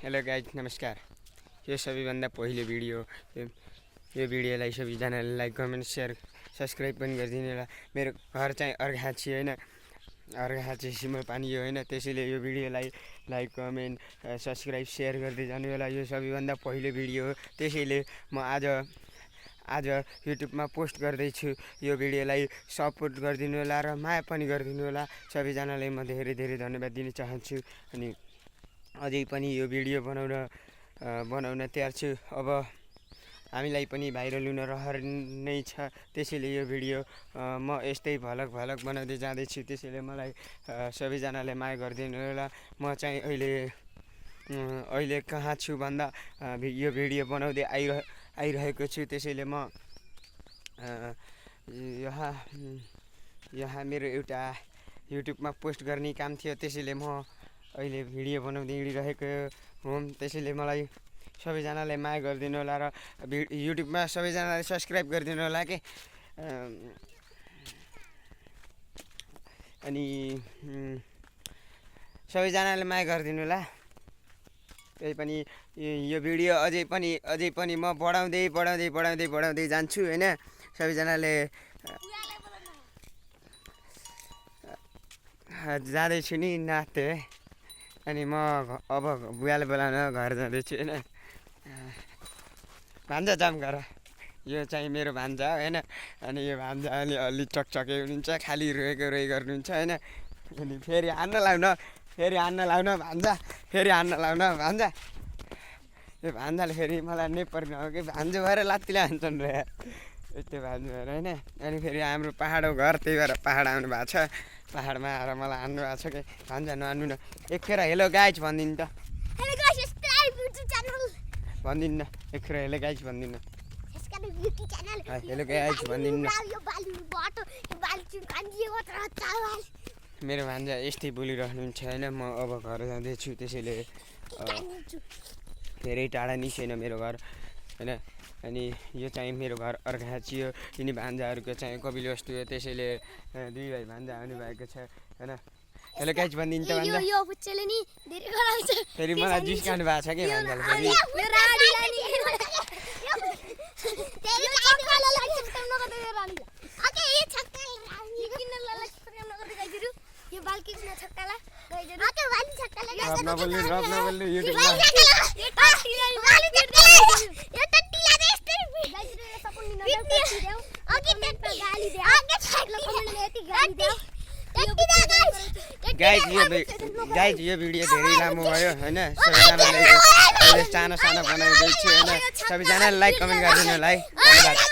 Hello guys नमस्कार। यो सबैभन्दा पहिलो भिडियो यो भिडियोलाई सबैजनाले लाइक कमेन्ट सेयर सब्सक्राइब पनि गरिदिनु होला। मेरो घर चाहिँ अर्घाछी होइन, अर्घाछी सिमलपानी होइन, त्यसैले यो भिडियोलाई लाइक कमेन्ट सब्सक्राइब सेयर गर्दै जानु होला। यो सबैभन्दा पहिलो भिडियो हो, त्यसैले म आज युट्युबमा पोस्ट गर्दैछु। यो भिडियोलाई सपोर्ट गरिदिनु होला र माया पनि गरिदिनु होला। सबैजनालाई म धेरै धेरै धन्यवाद दिन चाहन्छु। अनि अझै पनि यो भिडियो बनाउन तयार छु। अब हामीलाई पनि भाइरल हुन रहर नै छ, त्यसैले यो भिडियो म यस्तै भलक बनाउँदै जाँदैछु। त्यसैले मलाई सबैजनाले माया गरिदिनु होला। म चाहिँ अहिले कहाँ छु भन्दा यो भिडियो बनाउँदै आइरहेको छु। त्यसैले म यहाँ मेरो एउटा युट्युबमा पोस्ट गर्ने काम थियो, त्यसैले म अहिले भिडियो बनाउँदै हिँडिरहेको हुँ। त्यसैले मलाई सबैजनाले माया गरिदिनु होला र युट्युबमा सबैजनाले सब्सक्राइब गरिदिनु होला के। अनि सबैजनाले माया गरिदिनु होला। त्यही पनि यो भिडियो अझै पनि म बढाउँदै जान्छु होइन। सबैजनाले जाँदैछु नि नाच्दै। अनि म अब बुवाले बोलाउन घर जाँदैछु होइन। भान्जा जाम गर, यो चाहिँ मेरो भान्जा होइन। अनि यो भान्जा अलि चकचके हुनुहुन्छ, खालि रोएको गर्नुहुन्छ होइन। अनि फेरि हान्न लाउन भान्जा। यो भान्जाले फेरि मलाई नै पर्ने हो कि भान्जो भएर लात्तीले हान्छन् र यस्तो भान्जो भएर होइन। अनि फेरि हाम्रो पहाड हो घर, त्यही भएर पहाड आउनु भएको छ। पहाडमा आएर मलाई हान्नु भएको छ कि भान्जा नहान्नु न। एकखेर हेलो गाइज भनिदिनु त, भनिदिनु न एकखेर हेलो गाइज भनिदिनु। हेलो गाइज भनिदिनु न। मेरो भान्जा यस्तै बोलिरहनुहुन्छ होइन। म अब घर जाँदैछु, त्यसैले धेरै टाढा नि छैन मेरो घर होइन। अनि यो चाहिँ मेरो घर अर्घाछी हो। यिनी भान्जाहरूको चाहिँ कपिलवस्तु हो, त्यसैले दुई भाइ भान्जा आउनुभएको छ होइन। हेलो गाइज भनिदिनु त भान्जा। फेरि मलाई जिस्काउनु भएको छ कि भान्जाले। गाइज यो भिडियो धेरै लामो भयो होइन। सबैजनाले सानो बनाइदिन्छु होइन। सबैजनाले लाइक कमेन्ट गरिदिनु होला है। धन्यवाद।